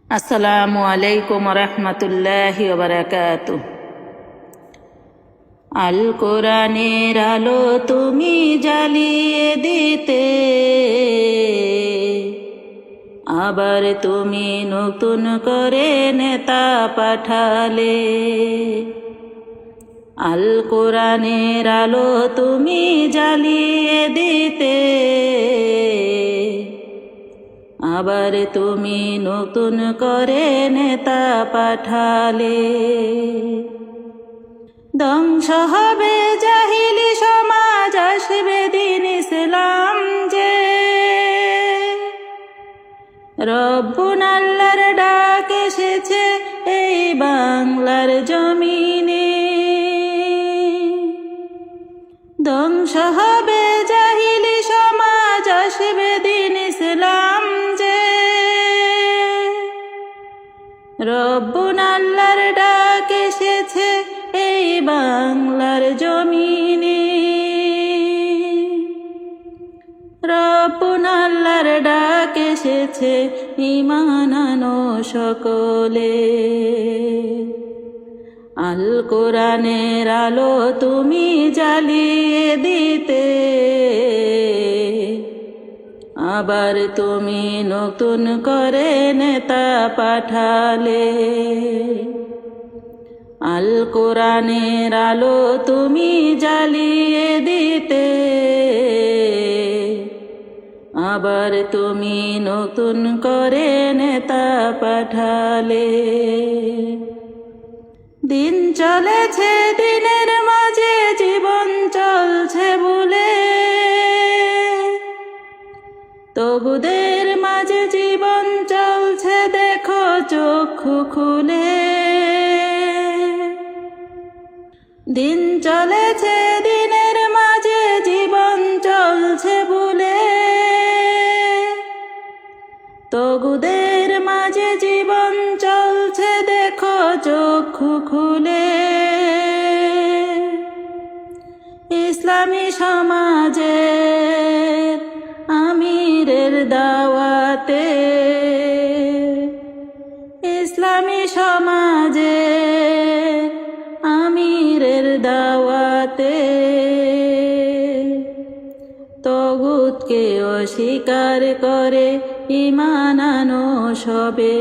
আসসালামু আলাইকুম রহমতুল্লাহি ওয়া বারাকাতুহু। আল কোরআনের আলো তুমি জ্বালিয়ে দিতে, আবার তুমি নতুন করে নেতা পাঠালে। আল কোরআনের আলো তুমি জ্বালিয়ে দিতে, আবার তুমি নতুন করে নেতা পাঠালে। ধ্বংস হবে জাহিলি সমাজ, আসবে দিন ইসলাম যে। রব্বুল আল্লাহর ডাক এসেছে এই বাংলার জমিনে। ধ্বংস হবে জাহিলি সমাজ, আসবে দিন ইসলাম যে। রব্বুল আল্লাহর ডাক এসেছে এই বাংলার জমিনে। রব্বুল আল্লাহর ডাক এসেছে ঈমান আনো সকলে। আল কোরআনের আলো তুমি জ্বালিয়ে দিতে, আবার তুমি নতুন করে নেতা পাঠালে। আল কোরআনের আলো তুমি জ্বালিয়ে দিতে, আবার তুমি নতুন করে নেতা পাঠালে। দিন চলেছে দিনের মাঝে, জীবন চলছে ভুলে। তবুদের মাঝে জীবন চলছে, দেখো চক্ষু খুলে। দিন চলেছে দিনের মাঝে, জীবন চলছে ভুলে। তবুদের মাঝে জীবন চলছে, দেখো চক্ষু খুলে। ইসলামী সমাজের আমিরের দাওয়াতে, ইসলামী সমাজের আমিরের দাওয়াতে, তগুতকে অস্বীকার করে ঈমান আনো সবে।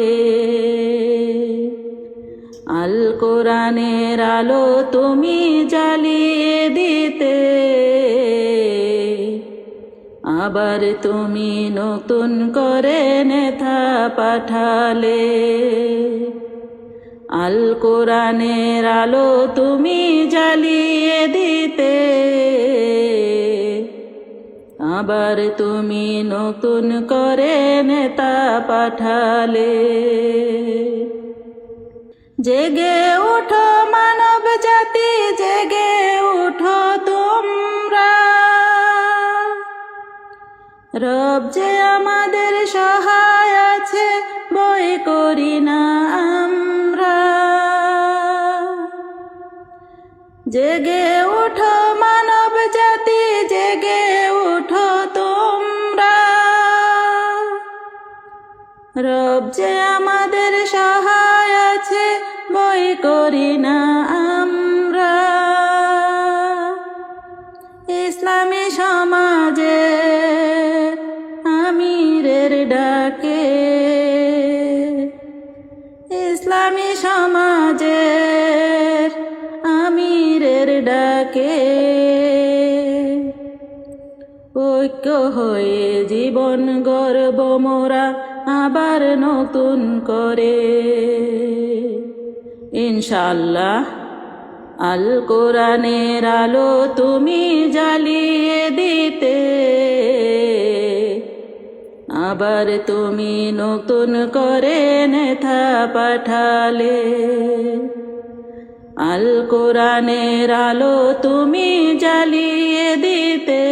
আল কোরআনের আলো তুমি জ্বালিয়ে দিতে, আবার তুমি নতুন করে নেতা পাঠালে। আল কোরআনের আলো তুমি জ্বালিয়ে দিতে, আবার তুমি নতুন করে নেতা পাঠালে। জেগে উঠো মানব জাতি, জেগে উঠো তোমরা। রব যে আমাদের সহায় আছে, ভয় করি না আমরা। জেগে উঠো মানব জাতি, জেগে উঠো তোমরা। রব যে আমাদের সহায় আছে, ভয় করি না আমরা। ইসলামী সমাজের আমিরের ডাকে, ইসলামী সমাজের আমিরের ডাকে, ঐক্য হয়ে জীবন গর্ব মোরা আবার নতুন করে। ইনশাআল্লাহ আল কোরআনের আলো তুমি জ্বালিয়ে দিতে, আবার তুমি নতুন করে নেতা পাঠালে। আল কোরআনের আলো তুমি জ্বালিয়ে দিতে,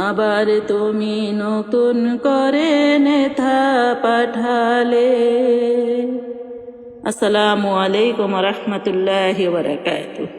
আবার তুমি নতুন করে নেতা পাঠালে। আসসালামু আলাইকুম রহমতুল্লাহি ওয়া বারাকাতুহু।